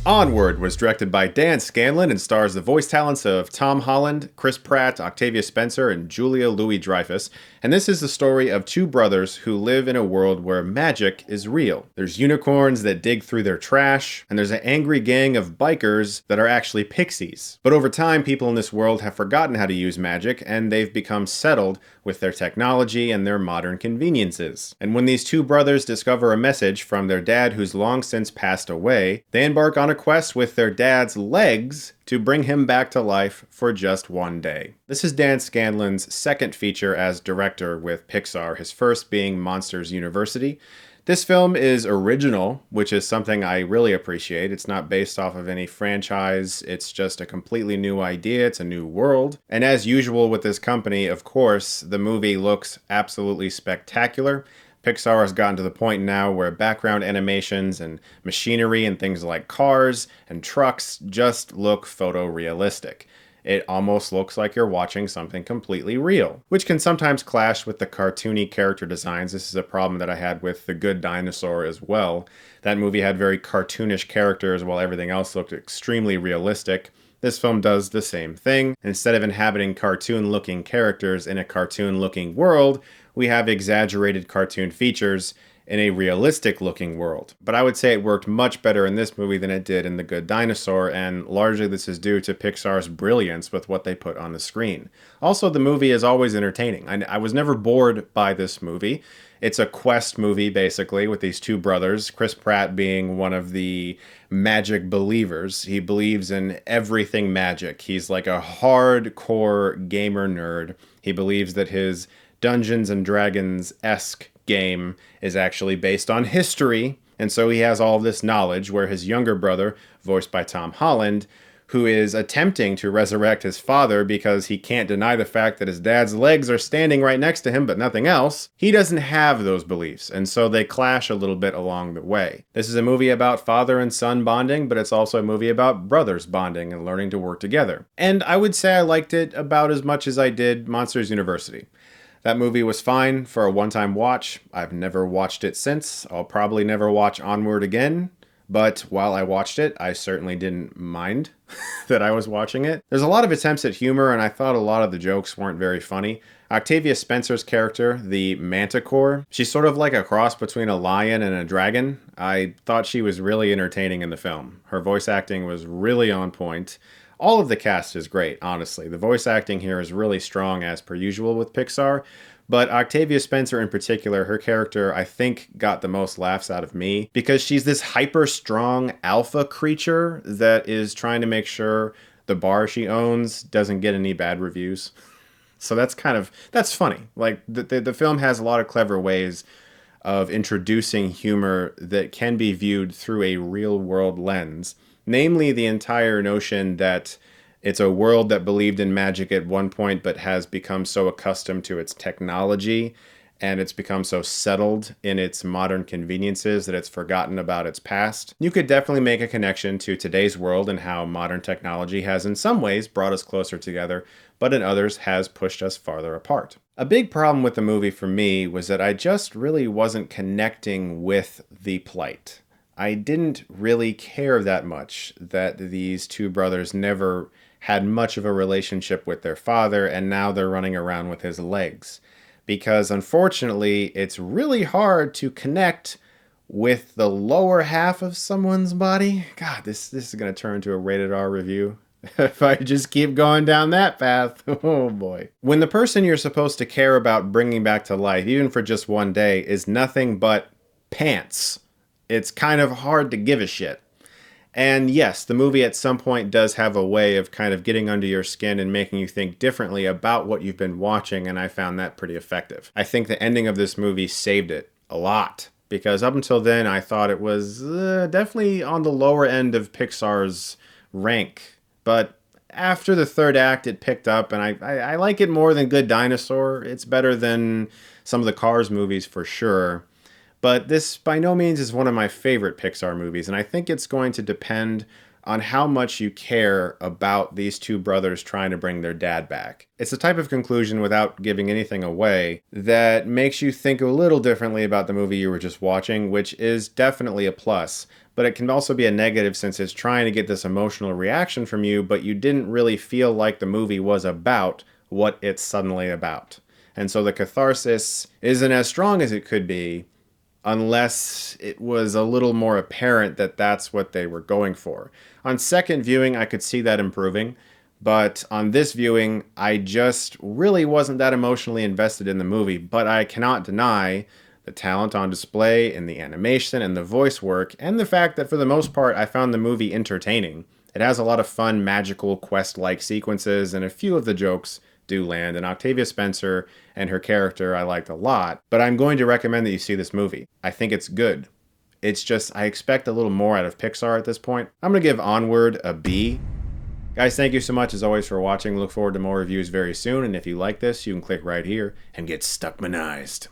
Onward was directed by Dan Scanlon and stars the voice talents of Tom Holland, Chris Pratt, Octavia Spencer, and Julia Louis-Dreyfus, and this is the story of two brothers who live in a world where magic is real. There's unicorns that dig through their trash, and there's an angry gang of bikers that are actually pixies. But over time, people in this world have forgotten how to use magic, and they've become settled with their technology and their modern conveniences. And when these two brothers discover a message from their dad who's long since passed away, they embark on a quest with their dad's legs to bring him back to life for just one day. This is Dan Scanlon's second feature as director with Pixar, his first being Monsters University. This film is original, which is something I really appreciate. It's not based off of any franchise. It's just a completely new idea. It's a new world. And as usual with this company, of course, the movie looks absolutely spectacular. Pixar has gotten to the point now where background animations and machinery and things like cars and trucks just look photorealistic. It almost looks like you're watching something completely real, which can sometimes clash with the cartoony character designs. This is a problem that I had with The Good Dinosaur as well. That movie had very cartoonish characters while everything else looked extremely realistic. This film does the same thing. Instead of inhabiting cartoon-looking characters in a cartoon-looking world, we have exaggerated cartoon features in a realistic-looking world. But I would say it worked much better in this movie than it did in The Good Dinosaur, and largely this is due to Pixar's brilliance with what they put on the screen. Also, the movie is always entertaining. I was never bored by this movie. It's a quest movie, basically, with these two brothers, Chris Pratt being one of the magic believers. He believes in everything magic. He's like a hardcore gamer nerd. He believes that his Dungeons and Dragons-esque game is actually based on history, and so he has all this knowledge, where his younger brother, voiced by Tom Holland, who is attempting to resurrect his father because he can't deny the fact that his dad's legs are standing right next to him but nothing else, he doesn't have those beliefs, and so they clash a little bit along the way. This is a movie about father and son bonding, but it's also a movie about brothers bonding and learning to work together. And I would say I liked it about as much as I did Monsters University. That movie was fine for a one-time watch. I've never watched it since. I'll probably never watch Onward again. But while I watched it, I certainly didn't mind that I was watching it. There's a lot of attempts at humor, and I thought a lot of the jokes weren't very funny. Octavia Spencer's character, the Manticore, she's sort of like a cross between a lion and a dragon. I thought she was really entertaining in the film. Her voice acting was really on point. All of the cast is great, honestly. The voice acting here is really strong as per usual with Pixar, but Octavia Spencer in particular, her character, I think, got the most laughs out of me because she's this hyper-strong alpha creature that is trying to make sure the bar she owns doesn't get any bad reviews. So that's funny. Like, the film has a lot of clever ways of introducing humor that can be viewed through a real-world lens. Namely, the entire notion that it's a world that believed in magic at one point but has become so accustomed to its technology and it's become so settled in its modern conveniences that it's forgotten about its past. You could definitely make a connection to today's world and how modern technology has in some ways brought us closer together, but in others has pushed us farther apart. A big problem with the movie for me was that I just really wasn't connecting with the plight. I didn't really care that much that these two brothers never had much of a relationship with their father, and now they're running around with his legs. Because unfortunately, it's really hard to connect with the lower half of someone's body. God, this is going to turn into a rated R review. If I just keep going down that path, oh boy. When the person you're supposed to care about bringing back to life, even for just one day, is nothing but pants, it's kind of hard to give a shit. And yes, the movie at some point does have a way of kind of getting under your skin and making you think differently about what you've been watching, and I found that pretty effective. I think the ending of this movie saved it a lot, because up until then I thought it was definitely on the lower end of Pixar's rank. But after the third act, it picked up, and I like it more than Good Dinosaur. It's better than some of the Cars movies for sure. But this, by no means, is one of my favorite Pixar movies, and I think it's going to depend on how much you care about these two brothers trying to bring their dad back. It's the type of conclusion, without giving anything away, that makes you think a little differently about the movie you were just watching, which is definitely a plus. but it can also be a negative since it's trying to get this emotional reaction from you, but you didn't really feel like the movie was about what it's suddenly about. And so the catharsis isn't as strong as it could be unless it was a little more apparent that that's what they were going for. On second viewing, I could see that improving, but on this viewing, I just really wasn't that emotionally invested in the movie, but I cannot deny the talent on display in the animation and the voice work, and the fact that for the most part I found the movie entertaining. It has a lot of fun, magical, quest-like sequences, and a few of the jokes do land, and Octavia Spencer and her character I liked a lot, but I'm going to recommend that you see this movie. I think it's good. It's just, I expect a little more out of Pixar at this point. I'm going to give Onward a B. Guys, thank you so much as always for watching. Look forward to more reviews very soon, and if you like this, you can click right here and get Stuckmannized.